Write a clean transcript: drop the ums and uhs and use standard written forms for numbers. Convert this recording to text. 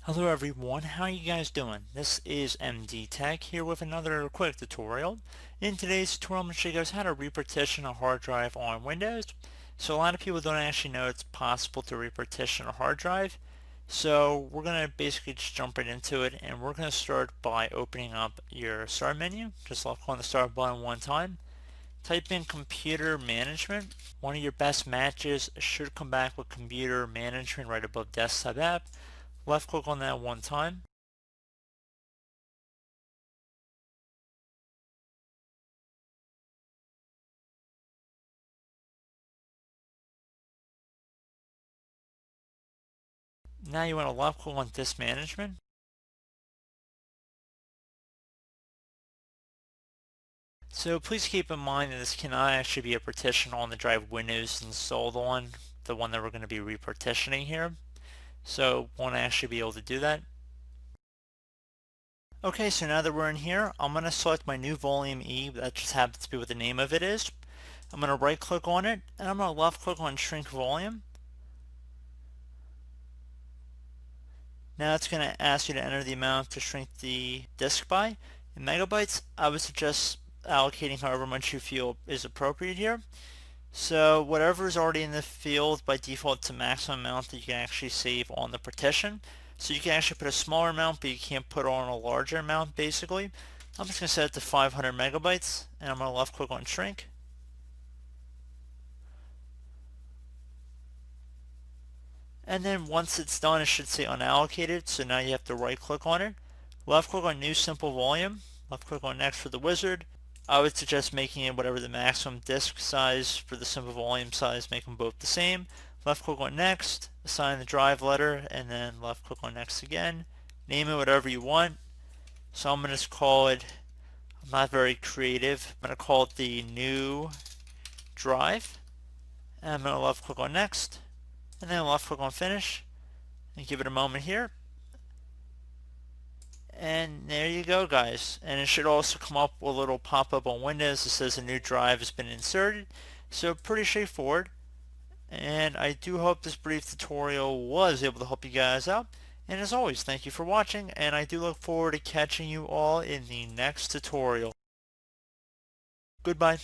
Hello everyone, how are you guys doing? This is MD Tech here with another quick tutorial. In today's tutorial, I'm going to show you guys how to repartition a hard drive on Windows. So a lot of people don't actually know it's possible to repartition a hard drive. So we're going to basically just jump right into it, and we're going to start by opening up your start menu. Just left click on the start button one time. Type in computer management. One of your best matches should come back with computer management right above desktop app. Left click on that one time. Now you want to left click on disk management. So please keep in mind that this cannot actually be a partition on the drive Windows installed on, the one that we're going to be repartitioning here. So won't actually be able to do that. Okay, so now that we're in here, I'm going to select my new volume E, that just happens to be what the name of it is. I'm going to right click on it, and I'm going to left click on shrink volume. Now it's going to ask you to enter the amount to shrink the disk by. In megabytes, I would suggest allocating however much you feel is appropriate here. So whatever is already in the field by default, it's the maximum amount that you can actually save on the partition. So you can actually put a smaller amount, but you can't put on a larger amount basically. I'm just going to set it to 500 megabytes, and I'm going to left click on shrink. And then once it's done, it should say unallocated, so now you have to right click on it. Left click on new simple volume. Left click on next for the wizard. I would suggest making it whatever the maximum disk size for the simple volume size, make them both the same. Left click on next, assign the drive letter, and then left click on next again. Name it whatever you want. So I'm going to call it, I'm not very creative, I'm going to call it the new drive. And I'm going to left click on next, and then left click on finish, and give it a moment here. And there you go, guys. And it should also come up with a little pop-up on Windows that says a new drive has been inserted. So pretty straightforward. And I do hope this brief tutorial was able to help you guys out. And as always, thank you for watching, and I do look forward to catching you all in the next tutorial. Goodbye.